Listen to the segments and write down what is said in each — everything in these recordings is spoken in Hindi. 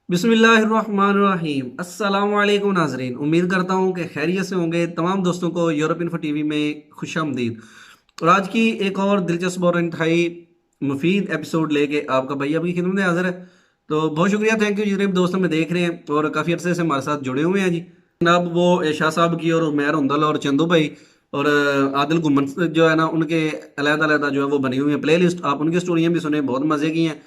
बिस्मिल्लाहिर्रहमानिर्रहीम। अस्सलाम वालेकुम नाजरीन, उम्मीद करता हूँ कि खैरियत से होंगे। तमाम दोस्तों को यूरोप इन्फो टीवी में खुशामदीद। और आज की एक और दिलचस्प और इंतहाई मुफीद एपिसोड लेके आपका भाई आपकी खिदमत में हाजिर है। तो बहुत शुक्रिया, थैंक यू जितने भी दोस्त हमें देख रहे हैं और काफ़ी अरसे से हमारे साथ जुड़े हुए हैं जी। जनाब वो शाह साहब की और उमैर हमदल और चंदू भाई और आदिल गुमन जो है ना, उनके अलग-अलग जो है वो बनी हुई है प्ले लिस्ट। आप उनकी स्टोरियाँ भी सुने, बहुत मज़े की हैं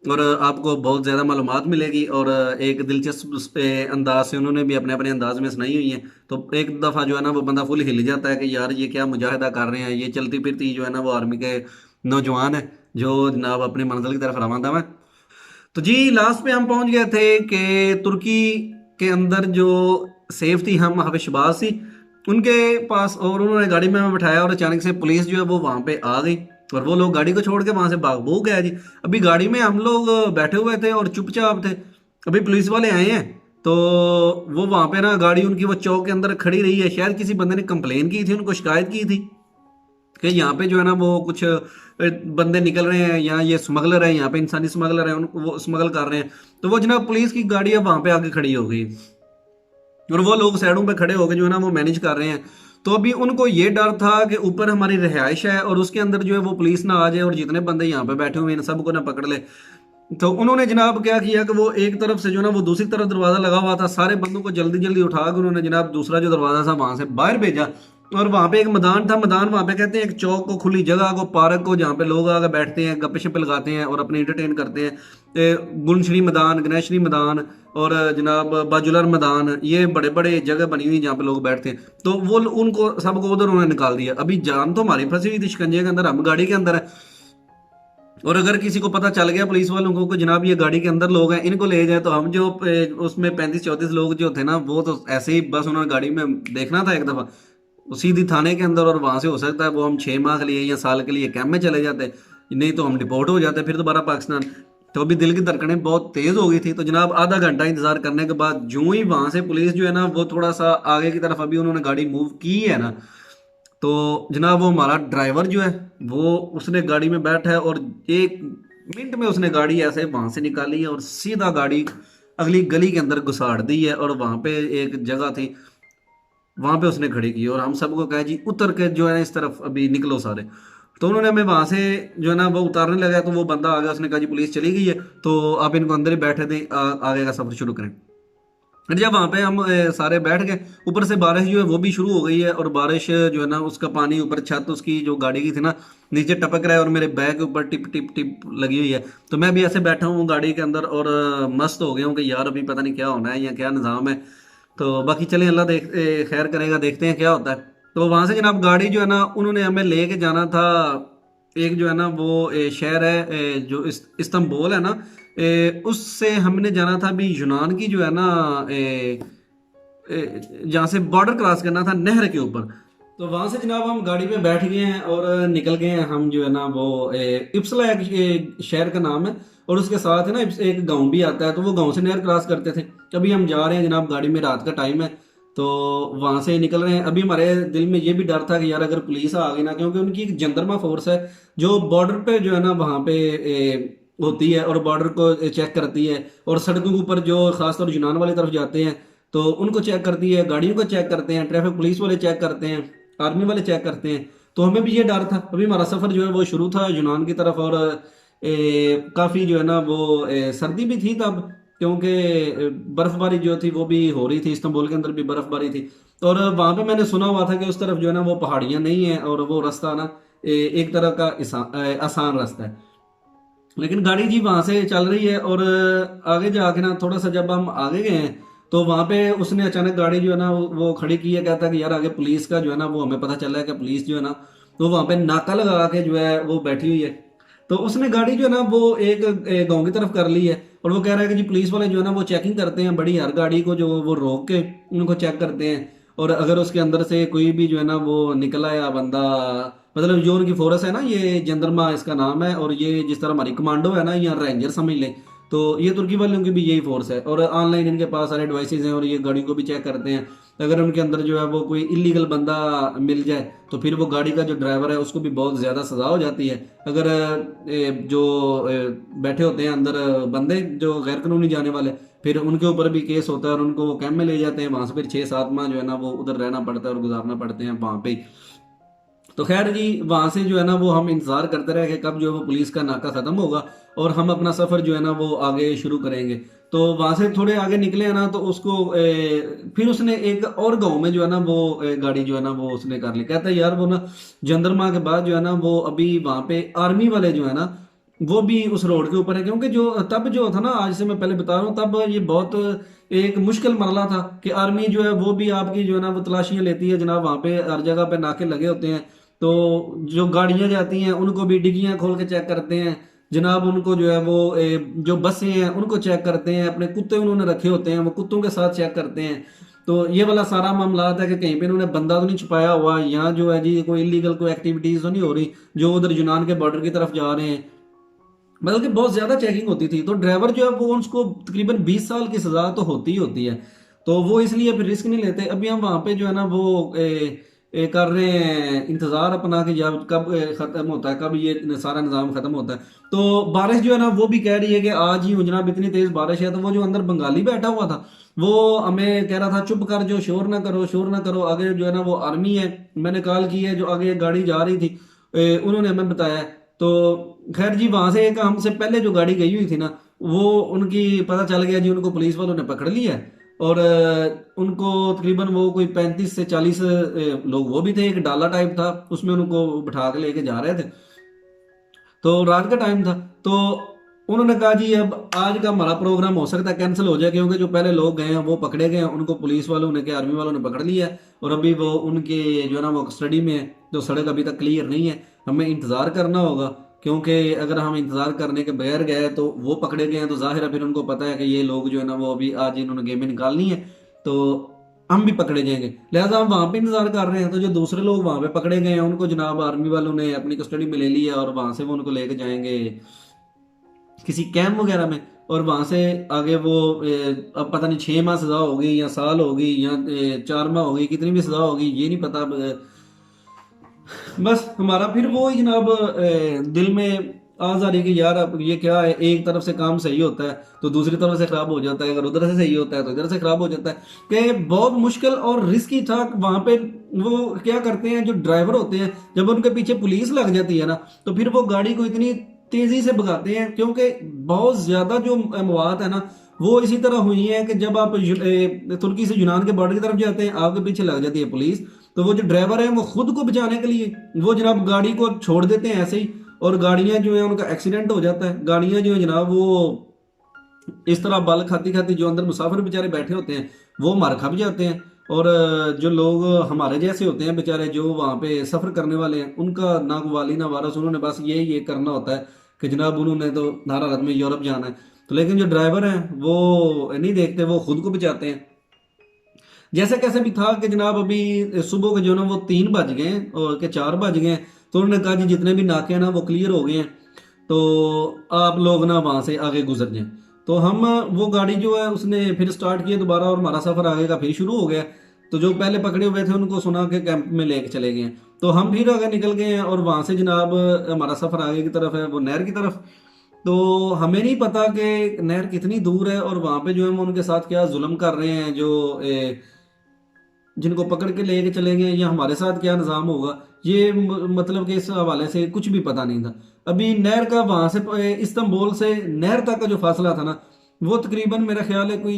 और आपको बहुत ज़्यादा मालूमात मिलेगी। और एक दिलचस्प अंदाज से उन्होंने भी अपने अपने अंदाज में सुनाई हुई है। तो एक दफ़ा जो है ना वो बंदा फुल हिल जाता है कि यार ये क्या मुजाहिदा कर रहे हैं, ये चलती फिरती जो है ना वो आर्मी के नौजवान है जो जनाब अपनी मंजिल की तरफ रवाना है। तो जी लास्ट में हम पहुंच गए थे कि तुर्की के अंदर जो सेफ थी हम हविशबाज थी उनके पास, और उन्होंने गाड़ी में हमें बिठाया और अचानक से पुलिस जो है वो वहाँ पे आ गई और वो लोग गाड़ी को छोड़ के वहाँ से भाग भूग गया जी। अभी गाड़ी में हम लोग बैठे हुए थे और चुपचाप थे। अभी पुलिस वाले आए हैं तो वो वहाँ पे ना गाड़ी उनकी वो चौक के अंदर खड़ी रही है। शायद किसी बंदे ने कंप्लेन की थी, उनको शिकायत की थी कि यहाँ पे जो है ना वो कुछ बंदे निकल रहे हैं, यहाँ ये स्मगलर है, यहाँ पे इंसानी स्मगलर है, उनको वो स्मगल कर रहे हैं। तो वो जनाब पुलिस की गाड़ी अब वहाँ पे आके खड़ी हो गई और वो लोग साइडों पे खड़े होकर जो है ना वो मैनेज कर रहे हैं। तो अभी उनको ये डर था कि ऊपर हमारी रिहाइश है और उसके अंदर जो है वो पुलिस ना आ जाए और जितने बंदे यहाँ पे बैठे हुए हैं सबको ना पकड़ ले। तो उन्होंने जनाब क्या किया कि वो एक तरफ से जो ना वो दूसरी तरफ दरवाज़ा लगा हुआ था, सारे बंदों को जल्दी जल्दी उठा कर उन्होंने जनाब दूसरा जो दरवाज़ा था वहाँ से बाहर भेजा। और वहाँ पे एक मैदान था, मैदान वहाँ पे कहते हैं एक चौक को, खुली जगह को, पार्क को, जहाँ पे लोग आकर बैठते हैं, गप्पे शप्पे लगाते हैं और अपने इंटरटेन करते हैं। गुलशरी मैदान, गणेशरी मैदान और जनाब बाजुलर मैदान, ये बड़े बड़े जगह बनी हुई जहाँ पे लोग बैठते हैं। तो वो उनको सबको उधर उन्होंने निकाल दिया। अभी जान तो हमारी फंसी हुई थी शिकंजे के अंदर, हम गाड़ी के अंदर है। और अगर किसी को पता चल गया पुलिस वालों को कि जनाब ये गाड़ी के अंदर लोग हैं, इनको ले जाए, तो हम जो उसमें 35-34 लोग जो थे ना वो तो ऐसे ही बस उन्होंने गाड़ी में देखना था एक दफ़ा सीधी थाने के अंदर, और वहां से हो सकता है वो हम 6 माह के लिए या साल के लिए कैंप में चले जाते, नहीं तो हम डिपोर्ट हो जाते फिर दोबारा पाकिस्तान। तो अभी दिल की धड़कनें बहुत तेज हो गई थी। तो जनाब आधा घंटा इंतजार करने के बाद जो ही वहां से पुलिस जो है ना वो थोड़ा सा आगे की तरफ अभी उन्होंने गाड़ी मूव की है ना, तो जनाब वो हमारा ड्राइवर जो है वो उसने गाड़ी में बैठा है और 1 मिनट में उसने गाड़ी ऐसे वहां से निकाली है और सीधा गाड़ी अगली गली के अंदर घुसाड़ दी है। और वहां पे एक जगह थी, वहां पे उसने खड़ी की और हम सबको कहा जी उतर के जो है इस तरफ अभी निकलो सारे। तो उन्होंने हमें वहां से जो है ना वो उतारने लगा, तो वो बंदा आ गया, उसने कहा जी पुलिस चली गई है तो आप इनको अंदर ही बैठे दें, आगे का सफर शुरू करें। फिर जब वहाँ पे हम सारे बैठ गए, ऊपर से बारिश जो है वो भी शुरू हो गई है और बारिश जो है ना उसका पानी ऊपर छत उसकी जो गाड़ी की थी ना नीचे टपक रहा है और मेरे बैग के ऊपर टिप टिप टिप लगी हुई है। तो मैं भी ऐसे बैठा हूँ गाड़ी के अंदर और मस्त हो गया हूँ कि यार अभी पता नहीं क्या होना है या क्या निज़ाम है। तो बाकी चले अल्लाह खैर करेगा, देखते हैं क्या होता है। तो वहाँ से जनाब गाड़ी जो है ना उन्होंने हमें ले के जाना था। एक जो है ना वो शहर है जो इस्तंबुल है ना, उससे हमने जाना था अभी यूनान की जो है ना जहाँ से बॉर्डर क्रॉस करना था नहर के ऊपर। तो वहां से जनाब हम गाड़ी में बैठ गए हैं और निकल गए हैं हम जो है ना वो इप्सला एक शहर का नाम है और उसके साथ है ना एक गांव भी आता है, तो वो गांव से नहर क्रॉस करते थे। अभी हम जा रहे हैं जनाब गाड़ी में, रात का टाइम है तो वहां से निकल रहे हैं। अभी हमारे दिल में ये भी डर था कि यार अगर पुलिस आ गई ना, क्योंकि उनकी एक जनदरमा फोर्स है जो बॉर्डर पे जो है ना वहां पे होती है और बॉर्डर को चेक करती है और सड़कों के ऊपर जो खासतौर यूनान वाली तरफ जाते हैं तो उनको चेक करती है, गाड़ियों को चेक करते हैं, ट्रैफिक पुलिस वाले चेक करते हैं, आर्मी वाले चेक करते हैं। तो हमें भी ये डर था। अभी हमारा सफ़र जो है वो शुरू था यूनान की तरफ और काफ़ी जो है ना वो सर्दी भी थी तब, क्योंकि बर्फबारी जो थी वो भी हो रही थी, इस्तांबुल के अंदर भी बर्फबारी थी। और वहाँ पे मैंने सुना हुआ था कि उस तरफ जो है ना वो पहाड़ियाँ नहीं है और वो रास्ता ना एक तरह का आसान रास्ता है। लेकिन गाड़ी जी वहां से चल रही है और आगे जाके ना थोड़ा सा जब हम आगे गए हैं तो वहां पे उसने अचानक गाड़ी जो है ना वो खड़ी की है, कहता है कि यार आगे पुलिस का जो है ना वो हमें पता चला है कि पुलिस जो है ना तो वहां पे नाका लगा के जो है वो बैठी हुई है। तो उसने गाड़ी जो है ना वो एक गांव की तरफ कर ली है और वो कह रहा है कि जी पुलिस वाले जो है ना वो चेकिंग करते हैं बड़ी, हर गाड़ी को जो वो रोक के उनको चेक करते हैं और अगर उसके अंदर से कोई भी जो है ना वो निकला या बंदा, मतलब जो उनकी फोर्स है ना, ये जनदरमा इसका नाम है और ये जिस तरह हमारी कमांडो है ना या रेंजर समझ लें, तो ये तुर्की वालों की भी यही फोर्स है और ऑनलाइन इनके पास सारे डिवाइसेज हैं और ये गाड़ी को भी चेक करते हैं। अगर उनके अंदर जो है वो कोई इलीगल बंदा मिल जाए तो फिर वो गाड़ी का जो ड्राइवर है उसको भी बहुत ज़्यादा सज़ा हो जाती है। अगर जो बैठे होते हैं अंदर बंदे जो गैर कानूनी जाने वाले, फिर उनके ऊपर भी केस होता है और उनको वो कैंप में ले जाते हैं, वहां से फिर 6-7 माह जो है ना वो उधर रहना पड़ता है और गुजारना पड़ते हैं वहां पे। तो खैर जी, वहां से जो है ना वो हम इंतजार करते रहे कि कब जो है वो पुलिस का नाका खत्म होगा और हम अपना सफर जो है ना वो आगे शुरू करेंगे। तो वहां से थोड़े आगे निकले हैं ना, तो उसको फिर उसने एक और गांव में जो है ना वो गाड़ी जो है ना वो उसने कर ली। कहता है यार वो ना जंदरमा के बाद जो है ना वो अभी वहां पे आर्मी वाले जो है ना वो भी उस रोड के ऊपर है, क्योंकि जो तब जो था ना, आज से मैं पहले बता रहा हूँ, तब ये बहुत एक मुश्किल मरला था कि आर्मी जो है वो भी आपकी जो है ना वो तलाशियां लेती है जनाब, वहां पे हर जगह पे नाके लगे होते हैं। तो जो गाड़ियां जाती हैं उनको भी डिग्गियां खोल के चेक करते हैं जनाब, उनको जो है वो जो बसें हैं उनको चेक करते हैं, अपने कुत्ते उन्होंने रखे होते हैं वो कुत्तों के साथ चेक करते हैं। तो ये वाला सारा मामला है कि कहीं पे इन्होंने बंदा तो नहीं छुपाया हुआ, यहाँ जो है जी कोई इलीगल कोई एक्टिविटीज तो नहीं हो रही जो उधर यूनान के बॉर्डर की तरफ जा रहे हैं। बल्कि बहुत ज्यादा चेकिंग होती थी। तो ड्राइवर जो है वो उसको तकरीबन 20 साल की सजा तो होती ही होती है, तो वो इसलिए फिर रिस्क नहीं लेते। अभी हम वहां पे जो है ना वो कर रहे हैं इंतजार अपना कि जब कब खत्म होता है, कब ये सारा निज़ाम खत्म होता है। तो बारिश जो है ना वो भी कह रही है कि आज ही जनाब इतनी तेज बारिश है। तो वो जो अंदर बंगाली बैठा हुआ था वो हमें कह रहा था चुप कर, जो शोर ना करो, शोर ना करो, आगे जो है ना वो आर्मी है, मैंने कॉल की है, जो आगे गाड़ी जा रही थी उन्होंने हमें बताया। तो खैर जी, वहां से एक हमसे पहले जो गाड़ी गई हुई थी ना वो उनकी पता चल गया जी, उनको पुलिस वालों ने पकड़ लिया है। और उनको तकरीबन वो कोई 35 से 40 लोग वो भी थे, एक डाला टाइप था उसमें उनको बिठा के लेके जा रहे थे। तो रात का टाइम था, तो उन्होंने कहा जी अब आज का हमारा प्रोग्राम हो सकता है कैंसिल हो जाए, क्योंकि जो पहले लोग गए हैं वो पकड़े गए हैं, उनको पुलिस वालों ने क्या आर्मी वालों ने पकड़ लिया है और अभी वो उनके जो है ना वो कस्टडी में है। तो सड़क अभी तक क्लियर नहीं है, हमें इंतजार करना होगा, क्योंकि अगर हम इंतजार करने के बगैर गए तो वो पकड़े गए हैं तो जाहिर है फिर उनको पता है कि ये लोग जो है ना वो अभी आज इन्होंने गेमें निकालनी है, तो हम भी पकड़े जाएंगे। लिहाजा हम वहां पे इंतजार कर रहे हैं। तो जो दूसरे लोग वहां पे पकड़े गए हैं उनको जनाब आर्मी वालों ने अपनी कस्टडी में ले लिया और वहां से वो उनको लेके जाएंगे किसी कैंप वगैरह में। और वहां से आगे वो अब पता नहीं 6 माह सजा होगी या साल होगी या 4 माह होगी, कितनी भी सजा होगी ये नहीं पता। बस हमारा फिर वो ही जनाब दिल में आज़ आ रही कि यार अब ये क्या है, एक तरफ से काम सही होता है तो दूसरी तरफ से खराब हो जाता है, अगर उधर से सही होता है तो इधर से खराब हो जाता है, कि बहुत मुश्किल और रिस्की था वहां पे। वो क्या करते हैं जो ड्राइवर होते हैं, जब उनके पीछे पुलिस लग जाती है ना तो फिर वो गाड़ी को इतनी तेजी से भगाते हैं, क्योंकि बहुत ज्यादा जो मवात है ना वो इसी तरह हुई है कि जब आप तुर्की से यूनान के बॉर्डर की तरफ जाते हैं आपके पीछे लग जाती है पुलिस, तो वो जो ड्राइवर है वो खुद को बचाने के लिए वो जनाब गाड़ी को छोड़ देते हैं ऐसे ही, और गाड़ियां जो है उनका एक्सीडेंट हो जाता है। गाड़ियां जो है जनाब वो इस तरह बल खाती खाती जो अंदर मुसाफिर बेचारे बैठे होते हैं वो मार खा भी जाते हैं, और जो लोग हमारे जैसे होते हैं बेचारे जो वहाँ पे सफर करने वाले हैं उनका ना वाली ना वारस, उन्होंने बस ये करना होता है कि जनाब उन्होंने तो हर हालत में यूरोप जाना है। तो लेकिन जो ड्राइवर हैं वो नहीं देखते, वो खुद को बचाते हैं। जैसे कैसे भी था कि जनाब अभी सुबह के जो ना वो 3 बज गए और के 4 बज गए, तो उन्होंने कहा जी जितने भी नाके हैं ना वो क्लियर हो गए हैं, तो आप लोग ना वहां से आगे गुजर जाएं। तो हम वो गाड़ी जो है उसने फिर स्टार्ट किया दोबारा और हमारा सफर आगे का फिर शुरू हो गया। तो जो पहले पकड़े हुए थे उनको सुना के कैंप में लेके चले गए हैं, तो हम फिर आगे निकल गए हैं और वहां से जनाब हमारा सफर आगे की तरफ है वो नहर की तरफ। तो हमें नहीं पता कि नहर कितनी दूर है और वहां पे जो है हम उनके साथ क्या जुल्म कर रहे हैं, जो जिनको पकड़ के लेके चले गए या हमारे साथ क्या निज़ाम होगा, ये मतलब कि इस हवाले से कुछ भी पता नहीं था। अभी नहर का वहां से इस्तांबुल से नहर तक का जो फासला था ना वो तकरीबन मेरा ख्याल है कोई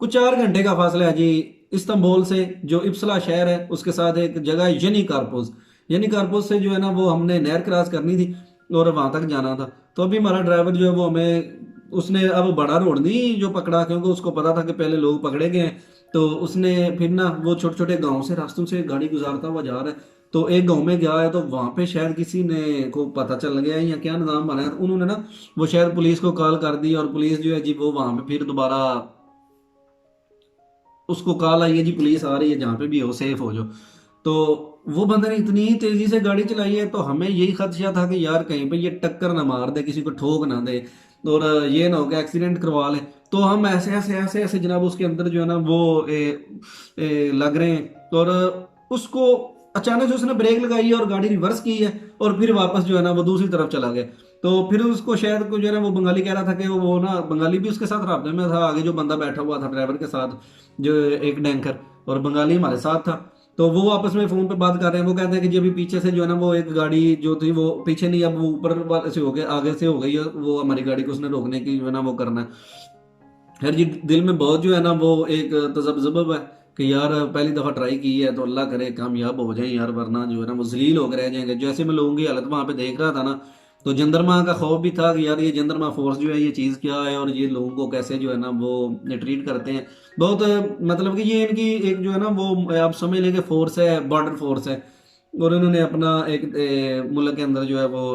4 घंटे का फासला है जी। इस्तांबुल से जो इप्सला शहर है उसके साथ एक जगह है यानी कारपोज से जो है ना वो हमने नहर क्रॉस करनी थी और वहां तक जाना था। तो अभी हमारा ड्राइवर जो है वो हमें उसने अब बड़ा रोड नहीं जो पकड़ा, क्योंकि उसको पता था कि पहले लोग पकड़े गए हैं, तो उसने फिर ना वो छोटे छोटे गांव से रास्तों से गाड़ी गुजारता हुआ जा रहा है। तो एक गांव में गया है तो वहां पे शायद किसी ने को पता चल गया है या क्या निजाम बना है, तो उन्होंने ना वो शायद पुलिस को कॉल कर दी और पुलिस जो है जी वो वहां पे फिर दोबारा उसको कॉल आई है जी पुलिस आ रही है, जहाँ पे भी हो सेफ हो जाओ। तो वो बंदे ने इतनी तेजी से गाड़ी चलाई है तो हमें यही खदशा था कि यार कहीं पे ये टक्कर ना मार दे, किसी को ठोक ना दे और ये ना हो कि एक्सीडेंट करवा ले। तो हम ऐसे ऐसे ऐसे ऐसे जनाब उसके अंदर जो है ना वो लग रहे हैं, और उसको अचानक से उसने ब्रेक लगाई है और गाड़ी रिवर्स की है और फिर वापस जो है ना वो दूसरी तरफ चला गया। तो फिर उसको शायद को जो है ना वो बंगाली कह रहा था कि वो ना बंगाली भी उसके साथ राब्ते में था, आगे जो बंदा बैठा हुआ था ड्राइवर के साथ, जो एक डैंकर, और बंगाली हमारे साथ था। तो वो आपस में फ़ोन पे बात कर रहे हैं। वो कहते हैं कि जी अभी पीछे से जो है ना वो एक गाड़ी जो थी वो पीछे नहीं, अब वो ऊपर वाले से हो गया, आगे से हो गई है, वो हमारी गाड़ी को उसने रोकने की जो है ना वो करना है। खैर जी दिल में बहुत जो है ना वो एक तजब्जब है कि यार पहली दफ़ा ट्राई की है तो अल्लाह करे कामयाब हो जाए यार, वरना जो है ना वो जलील होकर रह जाएंगे। जैसे मैं लोगों की हालत वहाँ पे देख रहा था ना, तो जंदरमा का खौफ भी था कि यार ये जंदरमा फोर्स जो है ये चीज़ क्या है, और ये लोगों को कैसे जो है ना वो ट्रीट करते हैं। बहुत मतलब कि ये इनकी एक जो है ना वो आप समझ लें कि फोर्स है, बॉर्डर फोर्स है, और इन्होंने अपना एक मुल्क के अंदर जो है वो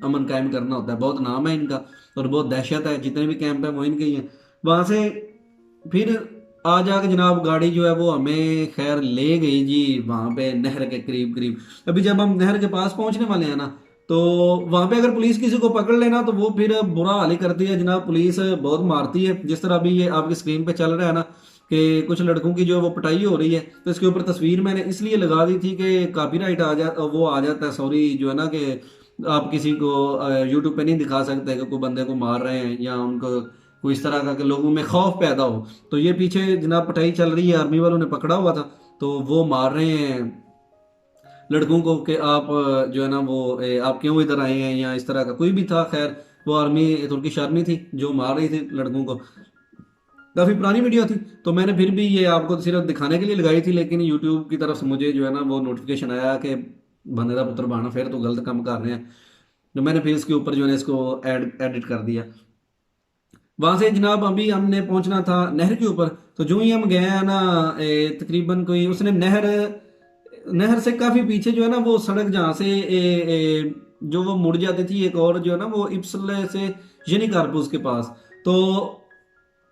अमन कायम करना होता है। बहुत नाम है इनका और बहुत दहशत है, जितने भी कैंप है वो इनके ही हैं। वहाँ से फिर आ जाके जनाब गाड़ी जो है वो हमें खैर ले गई जी वहाँ पे नहर के करीब करीब। अभी जब हम नहर के पास पहुँचने वाले हैं ना, तो वहाँ पे अगर पुलिस किसी को पकड़ लेना तो वो फिर बुरा हाल ही करती है जनाब। पुलिस बहुत मारती है, जिस तरह अभी ये आपकी स्क्रीन पे चल रहा है ना कि कुछ लड़कों की जो वो पिटाई हो रही है, तो इसके ऊपर तस्वीर मैंने इसलिए लगा दी थी कि कॉपीराइट वो आ जाता है, सॉरी जो है ना कि आप किसी को यूट्यूब पे नहीं दिखा सकते कि कोई बंदे को मार रहे हैं या उनको कोई इस तरह का कि लोगों में खौफ पैदा हो। तो ये पीछे जनाब पिटाई चल रही है, आर्मी वालों ने पकड़ा हुआ था, तो वो मार रहे हैं लड़कों को कि आप जो है ना वो आप क्यों इधर आए हैं, या इस तरह का कोई भी था। खैर वो आर्मी, तुर्किश आर्मी थी जो मार रही थी लड़कों को। काफ़ी पुरानी वीडियो थी, तो मैंने फिर भी ये आपको सिर्फ दिखाने के लिए लगाई थी, लेकिन यूट्यूब की तरफ से मुझे जो है ना वो नोटिफिकेशन आया कि बंदे का पुत्र बाना फिर तो गलत काम कर रहे हैं, तो मैंने फिर इसके ऊपर जो है इसको एडिट कर दिया। वहां से जनाब अभी हमने पहुंचना था नहर के ऊपर। तो जो ही हम गए हैं ना तकरीबन कोई उसने नहर नहर से काफी पीछे जो है ना वो सड़क जहाँ से जो वो मुड़ जाती थी एक और जो है ना वो इप्सले से यनी कारपूस के पास, तो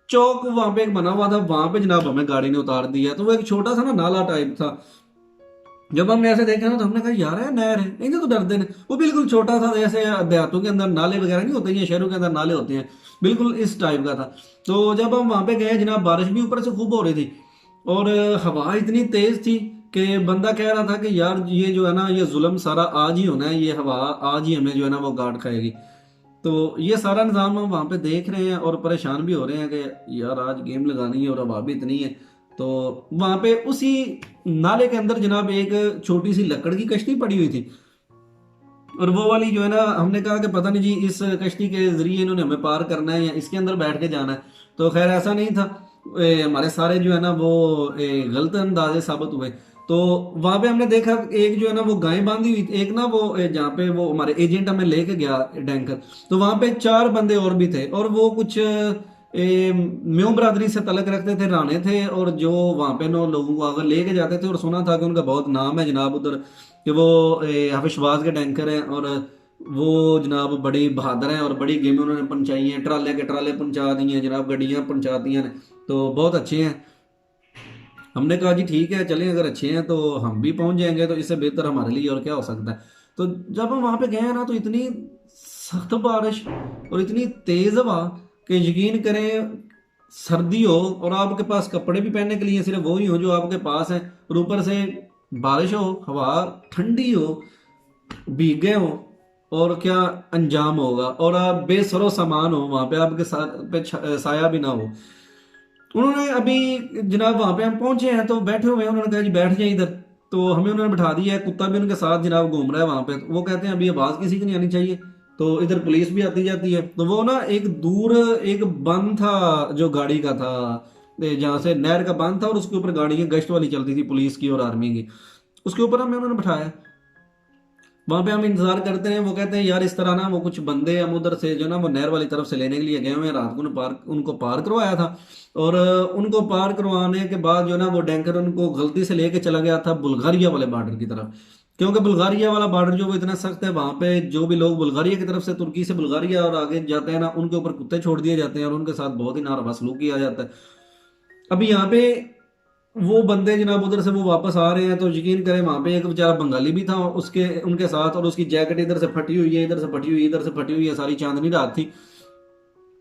चौक वहां पे एक बना हुआ था, वहां पे जनाब हमें गाड़ी ने उतार दिया। तो वो एक छोटा सा ना नाला टाइप था। जब हमने ऐसे देखा ना तो हमने कहा यार है नहर है, इनसे तो डरते नहीं। वो बिल्कुल छोटा था, जैसे देहातों के अंदर नाले वगैरह नहीं होते हैं, शहरों के अंदर नाले होते हैं, बिल्कुल इस टाइप का था। तो जब हम वहां पे गए जनाब बारिश भी ऊपर से खूब हो रही थी, और हवा इतनी तेज थी कि बंदा कह रहा था कि यार ये जो है ना ये जुल्म सारा आज ही होना है, ये हवा आज ही हमें जो है ना वो गाड़ खाएगी। तो ये सारा निज़ाम हम वहाँ पे देख रहे हैं और परेशान भी हो रहे हैं कि यार आज गेम लगानी है और हवा भी इतनी है। तो वहाँ पे उसी नाले के अंदर जनाब एक छोटी सी लकड़ की कश्ती पड़ी हुई थी, और वो वाली जो है ना हमने कहा कि पता नहीं जी इस कश्ती के जरिए इन्होंने हमें पार करना है या इसके अंदर बैठ के जाना है। तो खैर ऐसा नहीं था, हमारे सारे जो है ना वो गलत अंदाजे साबित हुए। तो वहां पे हमने देखा एक जो है ना वो गाय बांधी हुई थी, एक ना वो जहाँ पे वो हमारे एजेंट हमें लेके गया टैंकर, तो वहां पे 4 बंदे और भी थे, और वो कुछ म्यों बरादरी से तलक रखते थे, राणे थे, और जो वहां पे नो लोगों को अगर लेके जाते थे, और सुना था कि उनका बहुत नाम है जनाब उधर कि वो हफिशवाज के टैंकर हैं, और वो जनाब बड़ी बहादुर हैं और बड़ी गेमें उन्होंने पहुंचाई हैं, ट्राले के ट्राले पहुंचा दी हैं जनाब, गड्डियां पहुंचा दी हैं, तो बहुत अच्छे हैं। हमने कहा जी ठीक है चलें, अगर अच्छे हैं तो हम भी पहुंच जाएंगे, तो इससे बेहतर हमारे लिए और क्या हो सकता है। तो जब हम वहां पे गए ना तो इतनी सख्त बारिश और इतनी तेज हवा कि यकीन करें सर्दी हो और आपके पास कपड़े भी पहनने के लिए सिर्फ वो ही हो जो आपके पास है, और ऊपर से बारिश हो, हवा ठंडी हो, भीगे हो, और क्या अंजाम होगा। और आप बेसरो सामान हो वहां पे, आपके साथ पे साया भी ना हो। उन्होंने अभी जनाब वहां पे हम पहुंचे हैं तो बैठे हुए हैं, उन्होंने कहा जी बैठ जाए इधर, तो हमें उन्होंने बिठा दिया है, कुत्ता भी उनके साथ जनाब घूम रहा है वहां पे। तो वो कहते हैं अभी आवाज किसी की नहीं आनी चाहिए, तो इधर पुलिस भी आती जाती है। तो वो ना एक दूर एक बंद था जो गाड़ी का था, जहाँ से नहर का बंद था, और उसके ऊपर गाड़ियां गश्त वाली चलती थी पुलिस की और आर्मी की, उसके ऊपर हमें उन्होंने बिठाया। वहां पे हम इंतजार करते हैं, वो कहते हैं यार इस तरह ना वो कुछ बंदे हम उधर से जो ना वो नहर वाली तरफ से लेने के लिए गए हुए हैं, रात को उनको पार करवाया था, और उनको पार करवाने के बाद जो ना वो टैंकर उनको गलती से लेके चला गया था बुल्गारिया वाले बॉर्डर की तरफ। क्योंकि बुल्गारिया वाला बॉर्डर जो वो इतना सख्त है, वहां पे जो भी लोग बुल्गारिया की तरफ से तुर्की से बुल्गारिया और आगे जाते हैं ना, उनके ऊपर कुत्ते छोड़ दिए जाते हैं और उनके साथ बहुत ही नारवा सलूक किया जाता है। अभी यहाँ पे वो बंदे जनाब उधर से वो वापस आ रहे हैं, तो यकीन करें वहां पे एक बेचारा बंगाली भी था उसके उनके साथ, और उसकी जैकेट इधर से फटी हुई है, इधर से फटी हुई है, इधर से फटी हुई है, सारी चांदनी रात थी।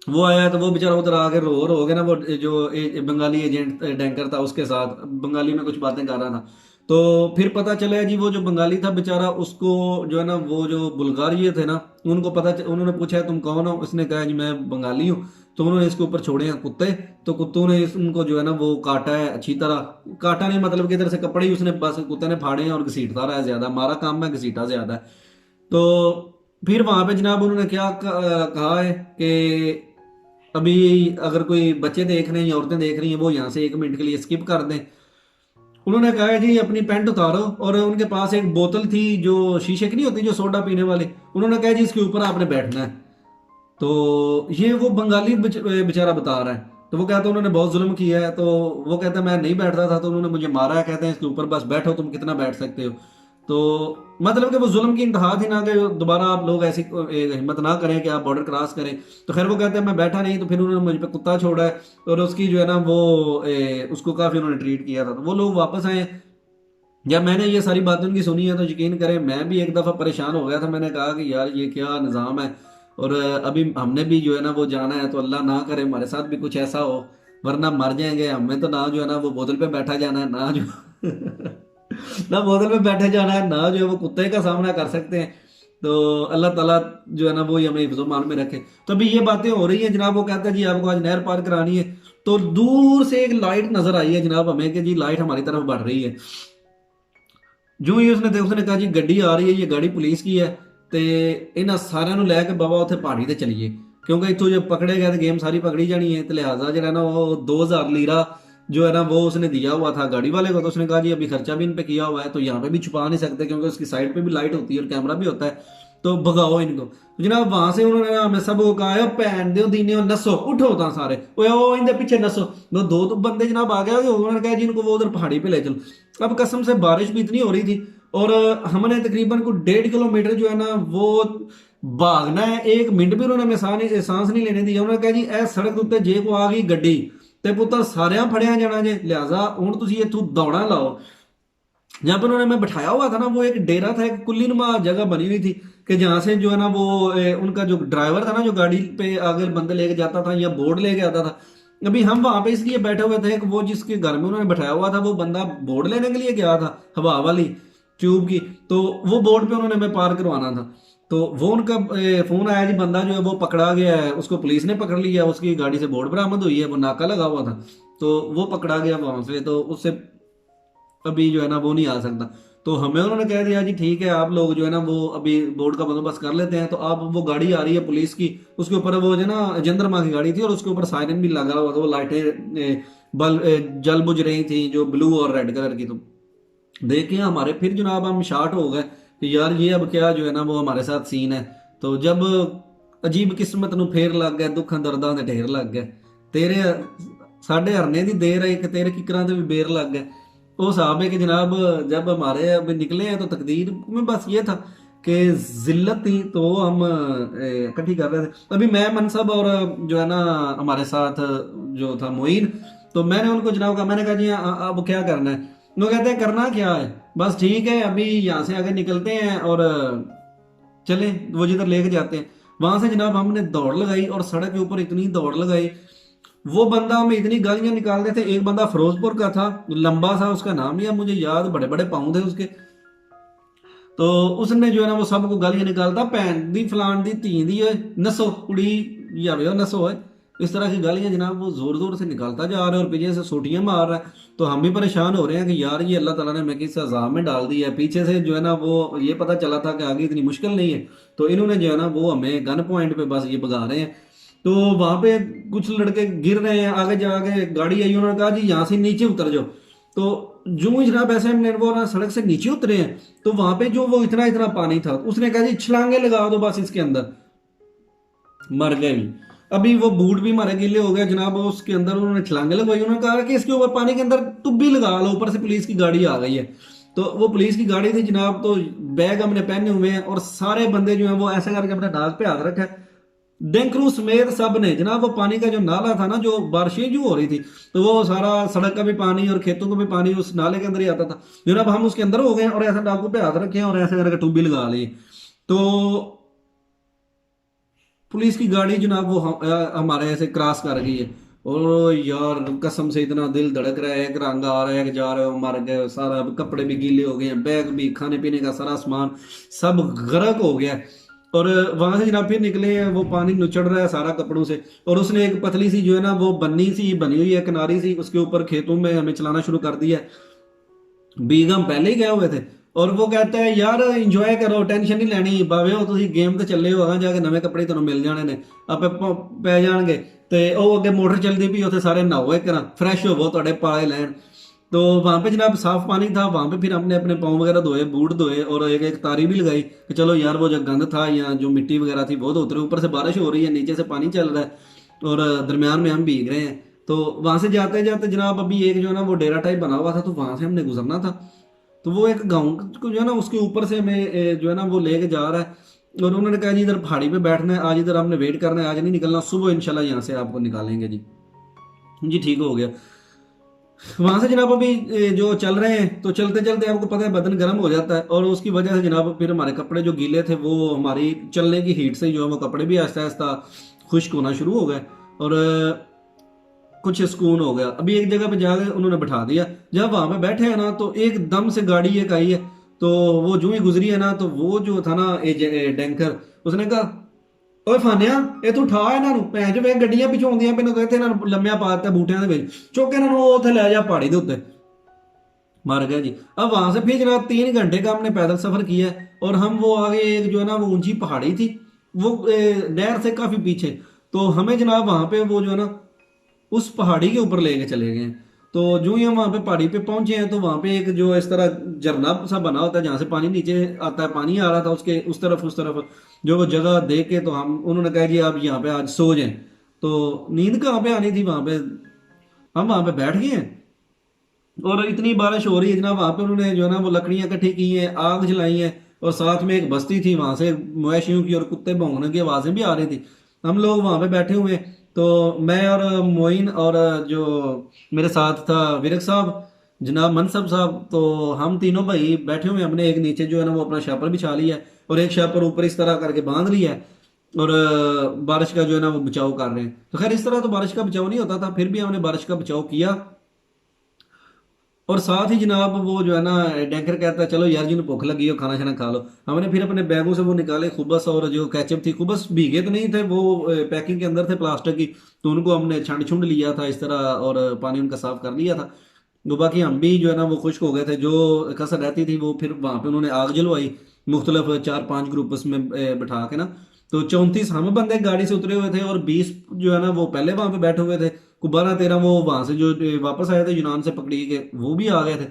वो आया तो वो बेचारा उधर आके रो गया ना, वो जो बंगाली एजेंट टैंकर था उसके साथ बंगाली में कुछ बातें कर रहा था। तो फिर पता चला जी वो जो बंगाली था बेचारा, उसको जो है ना वो जो बुल्गारिये थे ना, उनको उन्होंने पूछा तुम कौन हो, उसने कहा जी मैं बंगाली हूँ। तो उन्होंने इसके ऊपर छोड़े हैं कुत्ते, तो कुत्तों ने उनको जो है ना वो काटा है अच्छी तरह। काटा नहीं मतलब कि इधर से कपड़े ही उसने बस कुत्ते ने फाड़े हैं और घसीटता रहा है ज्यादा, हमारा काम है घसीटा ज्यादा है। तो फिर वहां पे जनाब उन्होंने क्या कहा है कि अभी अगर कोई बच्चे देख रहे हैं या औरतें देख रही हैं वो यहाँ से 1 मिनट के लिए स्किप कर दें। उन्होंने कहा है जी अपनी पैंट उतारो, और उनके पास एक बोतल थी जो शीशे की नहीं होती जो सोडा पीने वाली, उन्होंने कहा जी इसके ऊपर आपने बैठना है। तो ये वो बंगाली बेचारा बता रहा है। तो वो कहता है उन्होंने बहुत जुल्म किया है, तो वो कहता है मैं नहीं बैठता था तो उन्होंने मुझे मारा है, कहते हैं इसके ऊपर बस बैठो, तुम कितना बैठ सकते हो। तो मतलब कि वो जुल्म की इंतहा थी ना, कि दोबारा आप लोग ऐसी हिम्मत ना करें कि आप बॉर्डर क्रॉस करें। तो खैर वो कहते हैं मैं बैठा नहीं, तो फिर उन्होंने मुझ पर कुत्ता छोड़ा है, और उसकी जो है ना वो उसको काफी उन्होंने ट्रीट किया था। तो वो लोग वापस आए। जब मैंने ये सारी बातें उनकी सुनी है तो यकीन करें मैं भी एक दफ़ा परेशान हो गया था। मैंने कहा कि यार ये क्या निज़ाम है, और अभी हमने भी जो है ना वो जाना है, तो अल्लाह ना करे हमारे साथ भी कुछ ऐसा हो, वरना मर जाएंगे हमें। तो ना जो है ना वो बोतल पे बैठा जाना है, ना जो ना बोतल पे बैठे जाना है, ना जो है वो कुत्ते का सामना कर सकते हैं। तो अल्लाह ताला जो है ना वो ही हमें हिफ्ज़ो मान में रखे। तो अभी ये बातें हो रही हैं जनाब, वो कहता है जी आपको आज नहर पार करानी है। तो दूर से एक लाइट नजर आई है जनाब हमें कि जी लाइट हमारी तरफ बढ़ रही है। जो ही उसने कहा जी गड्डी आ रही है, ये गाड़ी पुलिस की है, ਤੇ ਇਹਨਾਂ ਸਾਰਿਆਂ ਨੂੰ ਲੈ ਕੇ ਬਾਬਾ ਉੱਥੇ ਪਹਾੜੀ ਤੇ ਚਲੀਏ, क्योंकि इतों जब पकड़े गए तो गेम सारी पकड़ी जानी है। तो लिहाजा जो है ना वो 2000 लीरा जो है ना वो उसने दिया हुआ था गाड़ी वाले को। तो उसने कहा जी अभी खर्चा भी इन पे किया हुआ है, तो यहाँ पे भी छुपा नहीं सकते क्योंकि उसकी साइड पे भी लाइट होती है और कैमरा भी होता है, तो भगाओ इनको। तो जनाब वहां से उन्होंने हमें सबको कहा भैन दो दीने नसो, उठो था सारे, ओ इनके पीछे नसो। वो 2 तो बंदे जनाब आ गए, उन्होंने कहा जी इनको वो उधर पहाड़ी पे ले चलो। अब कसम से बारिश भी इतनी हो रही थी, और हमने तकरीबन को 1.5 किलोमीटर जो है ना वो भागना है, 1 मिनट भी उन्होंने सांस नहीं लेने दी। उन्होंने कहा जी ए सड़क उत्ते जे को आ गई गड्डी ते पुत्र सारिया फड़िया जाना जे, लिहाजा हुण तुसीं इत्थों दौड़ा लाओ। जहाँ पर उन्होंने मैं बिठाया हुआ था ना वो एक डेरा था, एक कुल्ली नुमा जगह बनी हुई थी, कि जहाँ से जो है ना वो उनका जो ड्राइवर था ना जो गाड़ी पे आगे बंदे लेके जाता था या बोर्ड लेके आता था। अभी हम वहां पे इसलिए बैठे हुए थे कि वो जिसके घर में उन्होंने बैठाया हुआ था वो बंदा बोर्ड लेने के लिए गया था हवा वाली ट्यूब की, तो वो बोर्ड पे उन्होंने मैं पार करवाना था। तो वो उनका फोन आया जी बंदा जो है वो पकड़ा गया है, उसको पुलिस ने पकड़ लिया, उसकी गाड़ी से बोर्ड बरामद हुई है, वो नाका लगा हुआ था, तो वो पकड़ा गया वहां से। तो उससे अभी जो है ना वो नहीं आ सकता। तो हमें उन्होंने कह दिया जी ठीक है आप लोग जो है ना वो अभी बोर्ड का बंदोबस्त कर लेते हैं। तो आप वो गाड़ी आ रही है पुलिस की, उसके ऊपर वो जो है ना चंद्रमा की गाड़ी थी और उसके ऊपर सायरन भी लगा हुआ था, वो लाइटें बल जल बुझ रही थी जो ब्लू और रेड कलर की। तो देखे हमारे फिर जनाब हम शार्ट हो गए कि यार ये अब क्या जो है ना वो हमारे साथ सीन है। तो जब अजीब किस्मत ਨੂੰ ਫੇਰ ਲੱਗ ਗਿਆ, ਦੁੱਖਾਂ ਦਰਦਾਂ ਦੇ ਢੇਰ ਲੱਗ ਗਏ, तेरे साढ़े हरने दी देर है कि तेरे किकरां ते भी बेर लग गए। वो साहब है कि जनाब जब हमारे अब निकले हैं तो तकदीर में बस ये था कि जिल्लत थी, तो हम इकट्ठी कर रहे थे। अभी मैं मनसब और जो है ना हमारे साथ जो था मोइन, तो मैंने उनको जनाब कहा, मैंने कहा जी अब क्या करना है। वो कहते हैं करना क्या है, बस ठीक है अभी यहाँ से आगे निकलते हैं और चले वो जिधर लेके जाते हैं। वहां से जनाब हमने दौड़ लगाई और सड़क के ऊपर इतनी दौड़ लगाई, वो बंदा हमें इतनी गालियां निकाल रहे थे। एक बंदा फिरोजपुर का था, लंबा सा, उसका नाम नहीं है मुझे याद, बड़े बड़े पाँव थे उसके। तो उसने जो है ना वो सबको गालियां निकालता, भैन दी फलान दी धी दी नसो कुड़ी या नसो है, इस तरह की गालियां जनाब वो जोर जोर से निकालता जा रहा है और पीछे से सोटियां मार रहा है। तो हम भी परेशान हो रहे हैं कि यार ये अल्लाह ताला ने हमें किस अज़ाब में डाल दिया है। पीछे से जो है ना वो ये पता चला था कि आगे इतनी मुश्किल नहीं है, तो इन्होंने जो है ना वो हमें गन पॉइंट पे बस ये भगा रहे हैं। तो वहां पे कुछ लड़के गिर रहे हैं, आगे जाके गाड़ी आई, उन्होंने कहा जी यहाँ से नीचे उतर जाओ। तो जो ही जनाब ऐसे हमने वो ना सड़क से नीचे उतरे हैं, तो वहां पे जो वो इतना इतना पानी था, उसने कहा जी छलांगे लगा दो बस इसके अंदर, मर गए भी। अभी वो बूट भी हमारे गीले हो गए जनाब, उसके अंदर उन्होंने छलांगे लगवाई। उन्होंने कहा कि इसके ऊपर पानी के अंदर टुब्बी लगा लो, ऊपर से पुलिस की गाड़ी आ गई है। तो वो पुलिस की गाड़ी थी जनाब, तो बैग हमने पहने हुए हैं और सारे बंदे जो हैं वो ऐसे करके अपने नाक पे हाथ रखा है, डेंकरू समेत सब ने जनाब। वो पानी का जो नाला था ना, जो बारिशें जो हो रही थी, तो वो सारा सड़क का भी पानी और खेतों का भी पानी उस नाले के अंदर ही आता था जनाब। हम उसके अंदर हो गए और ऐसा डाकू पे हाथ रखे और ऐसे करके टुब्बी लगा ली। तो पुलिस की गाड़ी जनाब वो हमारे ऐसे क्रॉस कर गई है, और यार कसम से इतना दिल धड़क रहा है, एक रंग आ रहा है, एक जा रहा है, मर गए सारा, कपड़े भी गीले हो गए हैं, बैग भी, खाने पीने का सारा सामान सब गर्क हो गया है। और वहां से जनाब फिर निकले हैं, वो पानी नुचड़ रहा है सारा कपड़ों से। और उसने एक पतली सी जो है ना वो बन्नी सी बनी हुई है किनारी सी, उसके ऊपर खेतों में हमें चलाना शुरू कर दिया है। बीगम पहले ही गए हुए थे और वो कहता है यार इंजॉय करो, टेंशन नहीं ਲੈਣੀ ਬਾਵੇ ਹੋ ਤੁਸੀਂ ਗੇਮ ਤੇ ਚੱਲੇ ਹੋ, ਅਗਾਂ ਜਾ ਕੇ ਨਵੇਂ ਕੱਪੜੇ ਤੁਹਾਨੂੰ ਮਿਲ ਜਾਣੇ ਨੇ, ਆਪੇ ਪੈ ਜਾਣਗੇ। ਤੇ ਉਹ ਅੱਗੇ मोटर चलती भी, ਉੱਥੇ ਸਾਰੇ ਨਹਾਓ एक ना फ्रेश होवो ਤੁਹਾਡੇ पाए लैन। तो वहाँ पे जनाब साफ पानी था, वहाँ पे फिर हमने अपने पाँव वगैरह धोए, बूट धोए और एक एक तारी भी लगाई कि चलो यार वो जो गंद था या जो मिट्टी वगैरह थी वो तो उतरे। ऊपर से बारिश हो रही है, नीचे से पानी चल रहा है और दरमियान में हम भीग रहे हैं। तो वहाँ से जाते जाते जनाब अभी एक जो है ना वो डेरा टाइप बना हुआ था, तो वहाँ से हमने गुजरना था। तो वो एक गाँव को जो है ना उसके ऊपर से हमें जो है ना वो लेके जा रहा है और उन्होंने कहा जी इधर पहाड़ी पे बैठना है, आज इधर आपने वेट करना है, आज नहीं निकलना, सुबह इंशाल्लाह यहाँ से आपको निकालेंगे जी। जी ठीक हो गया। वहां से जनाब अभी जो चल रहे हैं, तो चलते चलते आपको पता है बदन गर्म हो जाता है और उसकी वजह से जनाब फिर हमारे कपड़े जो गीले थे वो हमारी चलने की हीट से जो है वो कपड़े भी आहिस्ता आहिस्ता खुश्क होना शुरू हो गए और कुछ सुकून हो गया। अभी एक जगह पे जाकर उन्होंने बैठा दिया, जब वहां पे बैठे हैं ना तो एकदम से गाड़ी एक आई है, तो वो जो ही गुजरी है ना तो वो जो था ना डैंकर, उसने कहा ਓਏ ਫਾਨਿਆ ਇਹ ਤੂੰ ਉਠਾ ਇਹਨਾਂ ਨੂੰ, ਭੈਣ ਜੋ ਵੇਖ ਗੱਡੀਆਂ ਪਿੱਛੋਂ ਆਉਂਦੀਆਂ ਪੈਨੂੰ, ਕਹਿੰਦੇ ਇਹਨਾਂ ਨੂੰ ਲੰਮਿਆ ਪਾ ਦਿੱਤਾ ਬੂਟਿਆਂ ਦੇ ਵਿੱਚ, ਚੁੱਕ ਇਹਨਾਂ ਨੂੰ ਉੱਥੇ ਲੈ ਜਾ पहाड़ी के उत्ते। मर गया जी। अब वहां से फिर जनाब 3 घंटे का हमने पैदल सफर किया और हम वो आगे एक जो है ना वो ऊंची पहाड़ी थी, वो नहर से काफी पीछे, तो हमें जनाब वहां पे वो जो है ना उस पहाड़ी के ऊपर लेके चले गए। तो जो ही हम वहां पे पहाड़ी पे पहुंचे हैं तो वहां पे एक जो इस तरह झरना सा बना होता है जहां से पानी नीचे आता है, पानी आ रहा था उसके उस तरफ जो वो जगह देख के, तो हम उन्होंने कहा जी आप यहाँ पे आज सो जाएं। तो नींद कहाँ पे आनी थी, वहां पे हम वहां पे बैठ गए हैं और इतनी बारिश हो रही है जनाब। वहां पे उन्होंने जो है ना वो लकड़ियां इकट्ठी की हैं, आग जलाई है और साथ में एक बस्ती थी, वहां से मवेशियों की और कुत्ते भौंकने की आवाजें भी आ रही थी। हम लोग वहां पे बैठे हुए, तो मैं और मोइन और जो मेरे साथ था विरक साहब, जनाब मनसब साहब, तो हम तीनों भाई बैठे हुए, हमने एक नीचे जो है ना वो अपना शापर बिछा लिया है और एक शापर ऊपर इस तरह करके बांध लिया है और बारिश का जो है ना वो बचाव कर रहे हैं। तो खैर इस तरह तो बारिश का बचाव नहीं होता था, फिर भी हमने बारिश का बचाव किया। और साथ ही जनाब वो जो है ना डैंकर कहता है चलो यार जिन्हें भूख लगी हो खाना शाना खा लो। हमने फिर अपने बैगों से वो निकाले खुबस और जो केचप थी, खुबस भीगे तो नहीं थे, वो पैकिंग के अंदर थे प्लास्टिक की, तो उनको हमने छंड छुंड लिया था इस तरह और पानी उनका साफ कर लिया था। तो बाकी हम भी जो है ना वो खुश्क हो गए थे। जो कसर रहती थी वो फिर वहां पे उन्होंने आग जलवाई, मुख्तलिफ 4-5 ग्रुप उसमें बैठा के ना, तो 34 हम बंदे गाड़ी से उतरे हुए थे और 20 जो है ना वो पहले वहां पे बैठे हुए थे, 12-13 वो वहां से जो वापस आए थे यूनान से पकड़ी के वो भी आ गए थे।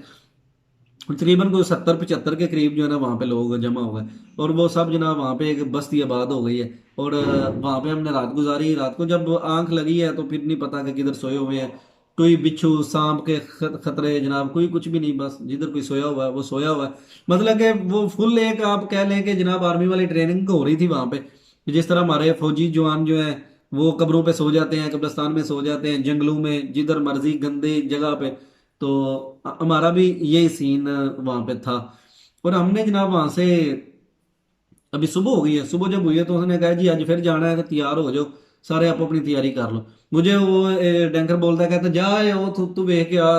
तकरीबन कोई 70-75 के करीब जो है ना वहाँ पे लोग जमा हो गए और वो सब जनाब वहाँ पे एक बस्ती आबाद हो गई है और वहाँ पे हमने रात गुजारी। रात को जब आंख लगी है तो फिर नहीं पता कि किधर सोए हुए हैं, कोई बिच्छू सांप के खतरे जनाब कोई कुछ भी नहीं, बस जिधर कोई सोया हुआ है वो सोया हुआ है। मतलब कि वो फुल एक आप कह लें कि जनाब आर्मी वाली ट्रेनिंग हो रही थी वहाँ पे, जिस तरह हमारे फौजी जवान जो है वो कब्रों पे सो जाते हैं, कब्रिस्तान में सो जाते हैं, जंगलों में जिधर मर्जी गंदे जगह पे, तो हमारा भी यही सीन वहां पे था। और हमने जनाब वहां से अभी सुबह हो गई है, सुबह जब हुई है तो उसने कहा जी आज फिर जाना है, तो तैयार हो जाओ सारे, आप अपनी तैयारी कर लो। मुझे वो डैंकर बोलता है, कहता जा वो तू वेख के आ,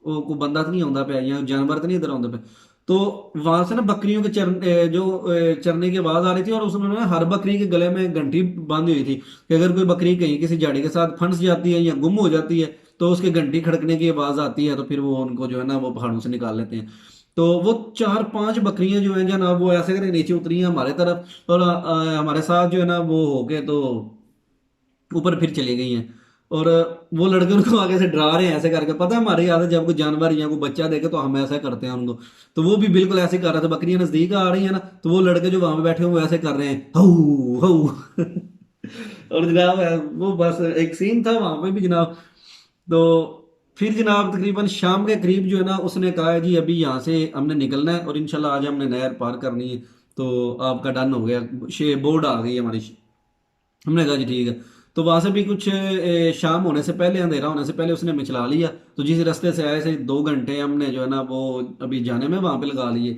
वो कोई बंदा तो नहीं आता पे या जानवर तो नहीं इधर आते पे। तो वहां से ना बकरियों के चरने की आवाज आ रही थी और उसमें ना हर बकरी के गले में घंटी बांधी हुई थी कि अगर कोई बकरी कहीं किसी झाड़ी के साथ फंस जाती है या गुम हो जाती है तो उसके घंटी खड़कने की आवाज आती है, तो फिर वो उनको जो है ना वो पहाड़ों से निकाल लेते हैं। तो वो 4-5 बकरियां जो है जनाब वो ऐसे करके नीचे उतरी हैं हमारे तरफ और हमारे साथ जो है ना वो हो गए तो ऊपर फिर चली गई हैं और वो लड़के उनको आगे से डरा रहे हैं ऐसे करके। पता है हमारी आदत जब कोई जानवर या कोई बच्चा देखे तो हम ऐसा करते हैं उनको, तो वो भी बिल्कुल ऐसे कर रहे थे। बकरियां नजदीक आ रही है ना तो वो लड़के जो वहां पे बैठे हुए ऐसे कर रहे हैं हऊ हऊ और जनाब वो बस एक सीन था वहां पे भी जनाब। तो फिर जनाब तकरीबन शाम के करीब जो है ना उसने कहा है जी अभी यहाँ से हमने निकलना है और इंशाल्लाह आज हमने नहर पार करनी है, तो आपका डन हो गया, बोर्ड आ गई है हमारी। हमने कहा जी ठीक है। तो वहां से भी कुछ शाम होने से पहले, अंधेरा होने से पहले उसने हमें चला लिया। तो जिस रास्ते से आए थे 2 घंटे हमने जो है ना वो अभी जाने में वहां पे लगा लिए।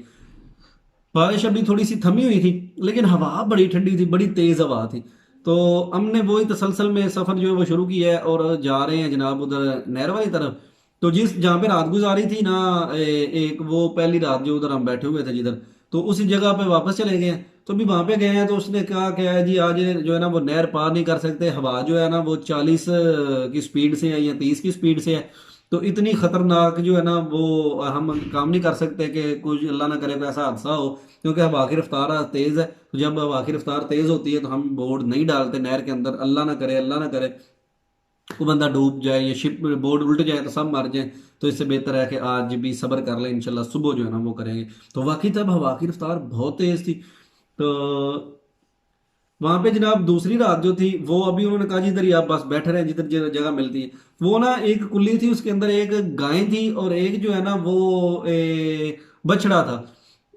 बारिश अभी थोड़ी सी थमी हुई थी लेकिन हवा बड़ी ठंडी थी, बड़ी तेज हवा थी। तो हमने वही तसलसल में सफ़र जो है वो शुरू किया है और जा रहे हैं जनाब उधर नहर वाली तरफ। तो जिस जहाँ पे रात गुजारी थी ना, एक वो पहली रात जो उधर हम बैठे हुए थे जिधर, तो उसी जगह पे वापस चले गए हैं। तो अभी वहाँ पे गए हैं तो उसने कहा क्या है जी, आज जो है ना वो नहर पार नहीं कर सकते, हवा जो है ना वो 40 की स्पीड से है या 30 की स्पीड से है। तो इतनी खतरनाक जो है ना वो हम काम नहीं कर सकते कि कुछ अल्लाह ना करे कोई ऐसा हादसा हो, क्योंकि हवा की रफ्तार तेज़ है। तो जब हवा की रफ्तार तेज़ होती है तो हम बोर्ड नहीं डालते नहर के अंदर, अल्लाह ना करे, अल्लाह ना करे वो बंदा डूब जाए या शिप बोर्ड उल्ट जाए तो सब मर जाए। तो इससे बेहतर है कि आज भी सब्र कर लें, इंशाल्लाह सुबह जो है ना वो करेंगे। तो वाकई तब हवा की रफ्तार बहुत तेज़ थी। तो वहां पे जनाब दूसरी रात जो थी वो अभी उन्होंने कहा जी इधर ही आप बस बैठे रहे जिधर जगह मिलती है। वो ना एक कुल्ली थी, उसके अंदर एक गाय थी और एक जो है ना वो बछड़ा था।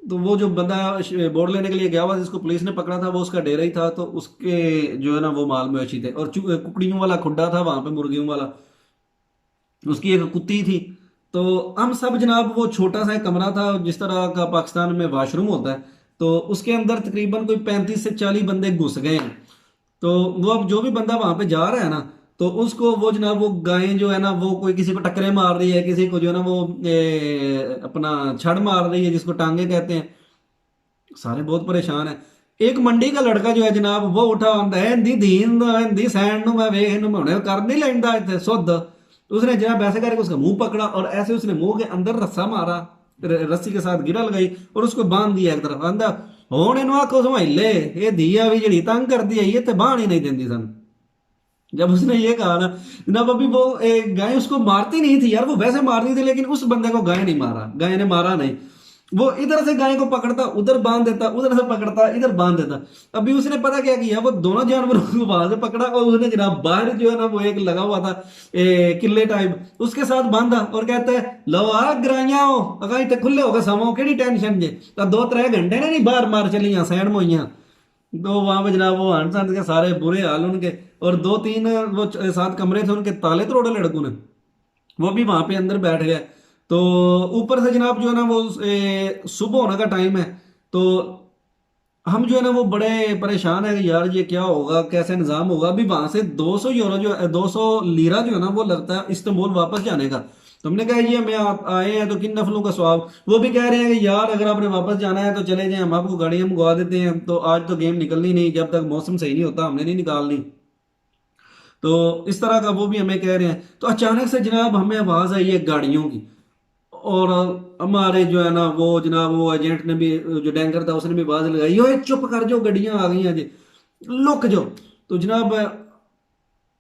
तो वो जो बंदा बोर्ड लेने के लिए गया हुआ जिसको पुलिस ने पकड़ा था वो उसका डेरा ही था, तो उसके जो है ना वो माल मवेशी थे। और कुकड़ियों वाला खुड्डा था वहां पे, मुर्गियों वाला, उसकी एक कुत्ती थी। तो हम सब जनाब वो छोटा सा एक कमरा था जिस तरह का पाकिस्तान में वाशरूम होता है, तो उसके अंदर तकरीबन कोई 35 से 40 बंदे घुस गए हैं। तो वो अब जो भी बंदा वहां पे जा रहा है ना, तो उसको वो जनाब वो गायें जो है ना वो कोई किसी को टक्करे मार रही है, किसी को जो है ना वो अपना छड़ मार रही है जिसको टांगे कहते हैं। सारे बहुत परेशान है। एक मंडी का लड़का जो है जनाब वो उठा आंदा है हिंदी दीन हिंदी सैन नु मैं वेख नु मैं कर नहीं लेंदा इतने शुद्ध। तो उसने जनाब ऐसे करके उसका मुंह पकड़ा और ऐसे उसने मुंह के अंदर रस्सा मारा, रस्सी के साथ गिरा लगाई और उसको बांध दिया एक तरफ। आंदा हुण इन्हू आखो संभाले ये दिया भी जड़ी तंग कर दी है ये तो बाण ही नहीं देंदी सन। जब उसने ये कहा ना जनाब, अभी वो गाय उसको मारती नहीं थी यार, वो वैसे मारनी थी लेकिन उस बंदे को गाय नहीं मारा, गाय ने मारा नहीं। वो इधर से गाय को पकड़ता उधर बांध देता, उधर से पकड़ता इधर बांध देता। अभी उसने पता क्या किया, वो दोनों जानवरों को वहां से पकड़ा और उसने जनाब बाहर जो है ना वो एक लगा हुआ था किले टाइप उसके साथ बांधा और कहता है लो आ ग्राइया हो अगर इतने खुले हो गए समो केड़ी टेंशन जे। तो 2-3 घंटे ने नहीं बाहर मार चलियां सैन मोइयां। तो वहां पे जनाब वो हंस हंस के सारे बुरे हाल उनके। और 2-3 वो 7 कमरे थे उनके ताले तोड़े लड़कों ने, वो भी वहां पे अंदर बैठ गए। तो ऊपर से जनाब जो है ना वो सुबह होने का टाइम है। तो हम जो है ना वो बड़े परेशान है कि यार ये क्या होगा, कैसे निज़ाम होगा। अभी वहां से 200 यूरो जो है 200 लीरा जो है ना वो लगता है इस्तांबुल वापस जाने का। तो हमने कहा ये हमें आप आए हैं तो किन नफलों का स्वाब। वो भी कह रहे हैं कि यार अगर आपने वापस जाना है तो चले जाएं, हम आपको गाड़ियां मंगवा देते हैं। तो आज तो गेम निकलनी नहीं, जब तक मौसम सही नहीं होता हमने नहीं निकालनी। तो इस तरह का वो भी हमें कह रहे हैं। तो अचानक से जनाब हमें आवाज आई है गाड़ियों की। और हमारे जो है ना वो जनाब वो एजेंट ने भी, जो डैंकर था उसने भी आवाज लगाई यो चुप कर जाओ गड्डियां आ गई हैं जी, लुक जाओ। तो जनाब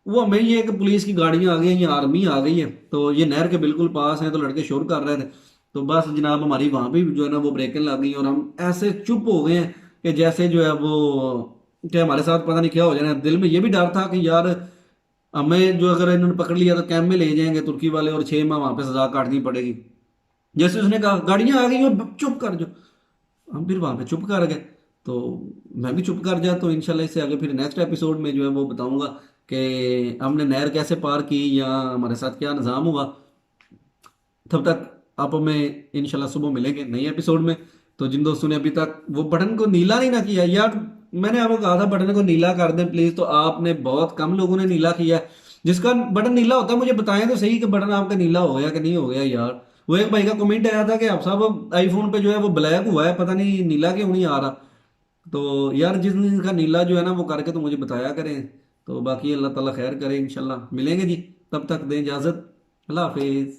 वो हमें ये कि पुलिस की गाड़ियां आ गई हैं, ये आर्मी आ गई है, तो ये नहर के बिल्कुल पास है। तो लड़के शोर कर रहे थे। तो बस जनाब हमारी वहां भी जो है ना वो ब्रेकें लग गई और हम ऐसे चुप हो गए हैं कि जैसे जो है वो कि हमारे साथ पता नहीं क्या हो जाना। दिल में ये भी डर था कि यार हमें जो अगर इन्होंने पकड़ लिया तो कैंप में ले जाएंगे तुर्की वाले और 6 माह वहां पे सजा काटनी पड़ेगी। जैसे उसने कहा गाड़ियां आ गई और चुप कर जो, हम फिर वहां पे चुप कर गए। तो मैं भी चुप कर जा। तो इंशाल्लाह इससे आगे फिर नेक्स्ट एपिसोड में जो है वो बताऊंगा कि हमने नहर कैसे पार की या हमारे साथ क्या निज़ाम हुआ। तब तक आप हमें इंशाल्लाह सुबह मिलेंगे नए एपिसोड में। तो जिन दोस्तों ने अभी तक वो बटन को नीला नहीं ना किया यार, मैंने आपको कहा था बटन को नीला कर दें प्लीज, तो आपने बहुत कम लोगों ने नीला किया है। जिसका बटन नीला होता है मुझे बताएं तो सही कि बटन आपका नीला हो गया कि नहीं हो गया यार। वो एक भाई का कमेंट आया था कि आप साहब आईफोन पे जो है वो ब्लैक हुआ है, पता नहीं नीला क्यों नहीं आ रहा। तो यार जिस दिन का नीला जो है ना वो करके तो मुझे बताया करें। तो बाकी अल्लाह ताला खैर करे, इंशाल्लाह मिलेंगे जी। तब तक दें इजाजत, अल्लाह हाफिज।